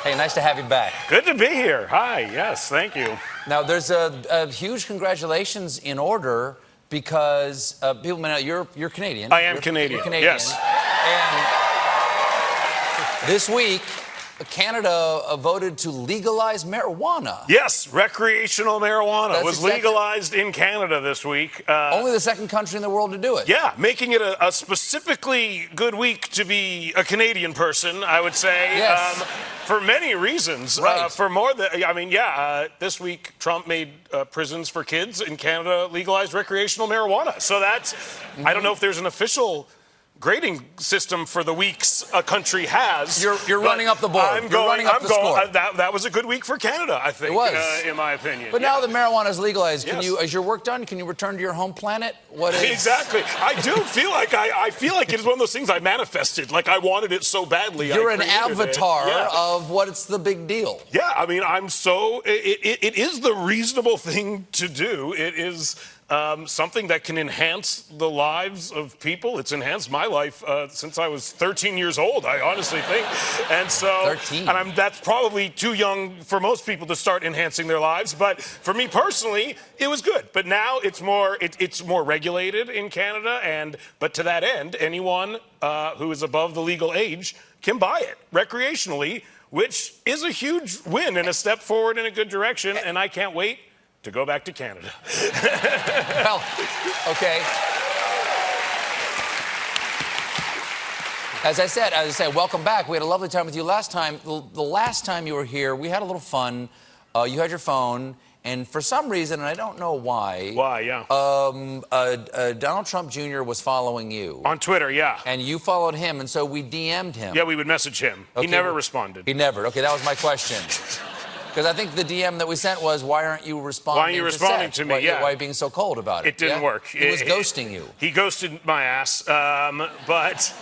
Hey, nice to have you back. Good to be here. Hi, yes, thank you. Now, there's a huge congratulations in order because people may know you're Canadian. I am Canadian. You're Canadian. Yes. And this week, Canada voted to legalize marijuana. Yes, recreational marijuana was legalized in Canada this week. Only the second country in the world to do it. Yeah, making it a specifically good week to be a Canadian person, I would say. Yes. For many reasons. Right. For more than, this week Trump made prisons for kids in Canada legalized recreational marijuana. So that's, I don't know if there's an official grading system for the weeks a country has. You're running up the board. Score. That was a good week for Canada, I think. It was. In my opinion. But now that marijuana is legalized, Yes. is your work done? Can you return to your home planet? What is... Exactly. I do feel like I feel like it is one of those things I manifested. Like I wanted it so badly. You're an avatar of what's the big deal. Yeah, I mean, it is the reasonable thing to do. It is something that can enhance the lives of people. It's enhanced my life since I was 13 years old, I honestly think. And so, 13. And that's probably too young for most people to start enhancing their lives. But for me personally, it was good. But now it's more regulated in Canada. But to that end, anyone who is above the legal age can buy it recreationally, which is a huge win and a step forward in a good direction. And I can't wait to go back to Canada. Well, okay. As I said, welcome back. We had a lovely time with you last time. The last time you were here, we had a little fun. You had your phone, and for some reason, and I don't know why. Why, yeah. Donald Trump Jr. was following you. On Twitter, yeah. And you followed him, and so we DM'd him. Yeah, we would message him. Okay. He never responded. He never. Okay, that was my question. Because I think the DM that we sent was, why aren't you responding? Why aren't you responding to me? Why are you being so cold about it? It didn't work. He was ghosting you. He ghosted my ass. But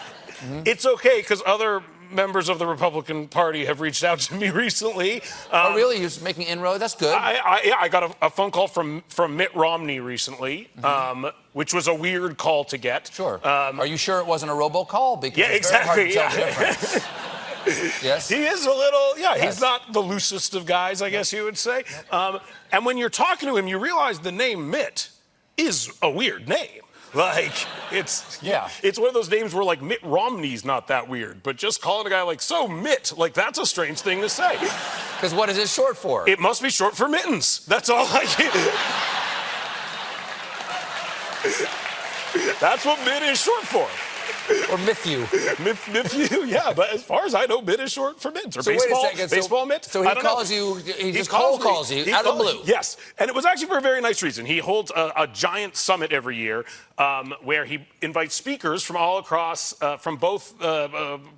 it's okay because other members of the Republican Party have reached out to me recently. Oh, really? You're making inroads? That's good. I got a phone call from Mitt Romney recently, which was a weird call to get. Sure. Are you sure it wasn't a robocall? Because yeah, it's very hard to exactly. tell the difference. Yes? He is a little, Yes. he's not the loosest of guys, I guess you would say. And when you're talking to him, you realize the name Mitt is a weird name. Like, it's one of those names where, like, Mitt Romney's not that weird, but just calling a guy like, so Mitt, like, that's a strange thing to say. Because what is it short for? It must be short for mittens. That's all I get. That's what Mitt is short for. Or Mitthew. Mitthew, yeah. But as far as I know, Mitt is short for mitts. Or so baseball, wait a second. Baseball mitt. So he calls you, he just cold calls you out of the blue. Yes. And it was actually for a very nice reason. He holds a giant summit every year where he invites speakers from all across, from both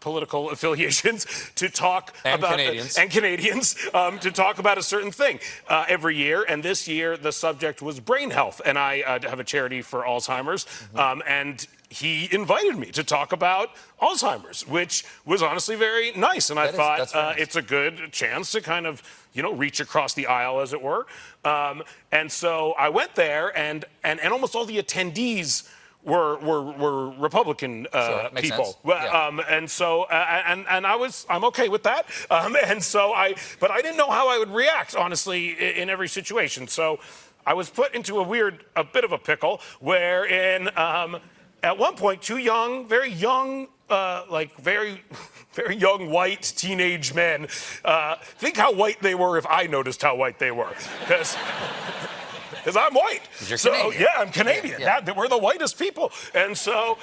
political affiliations to talk about... Canadians. And Canadians. To talk about a certain thing every year. And this year, the subject was brain health. And I have a charity for Alzheimer's. And he invited me to talk about Alzheimer's, which was honestly very nice. And I thought it's a good chance to kind of, reach across the aisle, as it were. And so I went there, and almost all the attendees were Republican people. Sense. Yeah. And so I'm okay with that. But I didn't know how I would react, honestly, in every situation. So I was put into a bit of a pickle, wherein at one point, two very young, very young white teenage men. Think how white they were if I noticed how white they were, because I'm white. You're so Canadian. yeah, I'm Canadian. Yeah. We're the whitest people, and so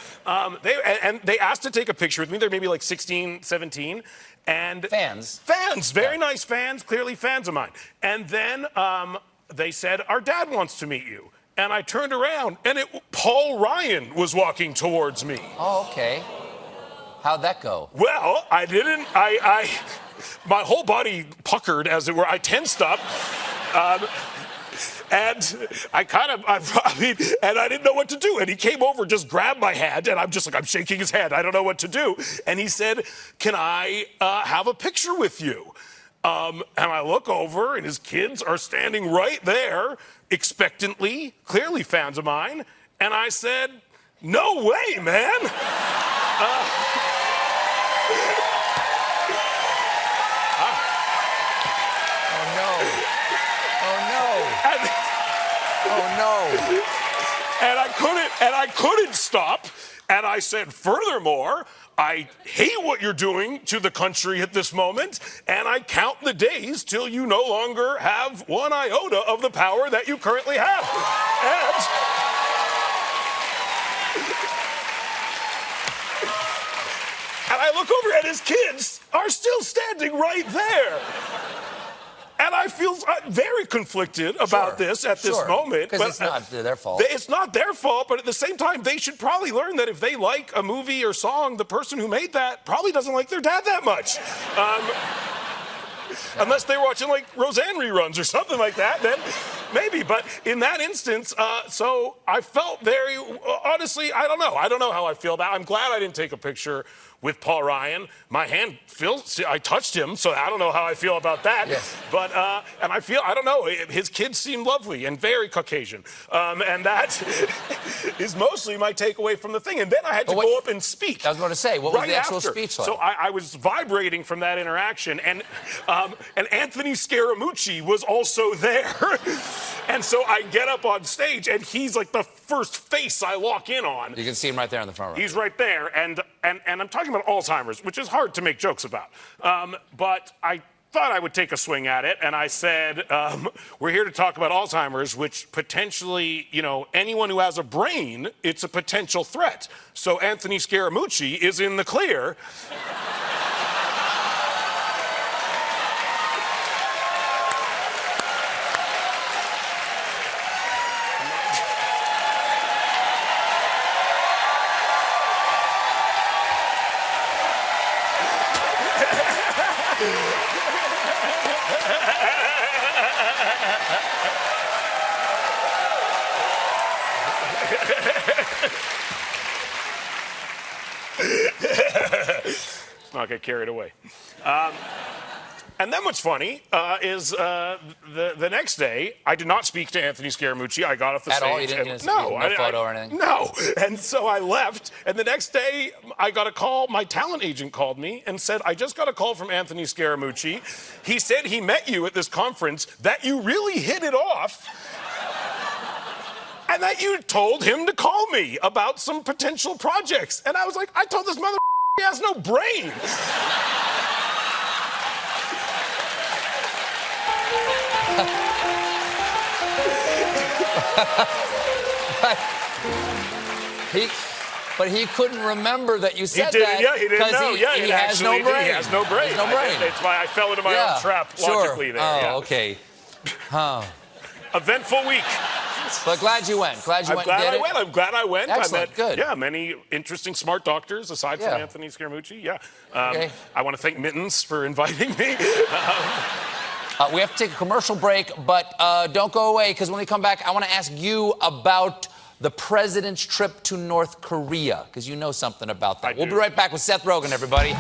they asked to take a picture with me. They're maybe like 16, 17, and fans, very nice fans, clearly fans of mine. And then they said, "Our dad wants to meet you." And I turned around, and Paul Ryan was walking towards me. Oh, okay. How'd that go? Well, I didn't. My whole body puckered, as it were. I tensed up. And and I didn't know what to do. And he came over, just grabbed my hand, and I'm shaking his hand. I don't know what to do. And he said, "Can I have a picture with you?" And I look over, and his kids are standing right there, expectantly, clearly fans of mine. And I said, "No way, man." I couldn't stop. And I said, furthermore, I hate what you're doing to the country at this moment, and I count the days till you no longer have one iota of the power that you currently have. And I look over and his kids are still standing right there. And I feel very conflicted about this at this moment. Because it's not their fault. It's not their fault, but at the same time, they should probably learn that if they like a movie or song, the person who made that probably doesn't like their dad that much. Unless they were watching, like, Roseanne reruns or something like that, then maybe. But in that instance, so I felt very, honestly, I don't know. I don't know how I feel about it. I'm glad I didn't take a picture with Paul Ryan. My hand feels, I touched him, so I don't know how I feel about that. Yes. But, and I feel, I don't know, his kids seem lovely and very Caucasian. And that is mostly my takeaway from the thing. And then I had to go up and speak. I was going to say, what was the actual speech like? So I was vibrating from that interaction, and Anthony Scaramucci was also there. And so I get up on stage, and he's like the first face I walk in on. You can see him right there in the front row. He's right there, and I'm talking about Alzheimer's, which is hard to make jokes about. But I thought I would take a swing at it, and I said, we're here to talk about Alzheimer's, which potentially, you know, anyone who has a brain, it's a potential threat. So Anthony Scaramucci is in the clear. Let's not get carried away. And then what's funny is the next day, I did not speak to Anthony Scaramucci. I got off the stage. At all? You didn't? No. No photo or anything? No. And so I left. And the next day, I got a call. My talent agent called me and said, I just got a call from Anthony Scaramucci. He said he met you at this conference, that you really hit it off, and that you told him to call me about some potential projects. And I was like, I told this mother he has no brain. But he couldn't remember that you said that. Yeah, he didn't know. He has no brain. He has no brain. He has no brain. It's why I fell into my own trap logically there. Oh, okay. Eventful week. But glad you went. Glad you went. I'm glad I went. Excellent. I met, good. Yeah, many interesting, smart doctors aside from Anthony Scaramucci. Yeah. I want to thank Mittens for inviting me. We have to take a commercial break, but don't go away, because when we come back, I want to ask you about the president's trip to North Korea, because you know something about that. We'll be right back with Seth Rogen, everybody.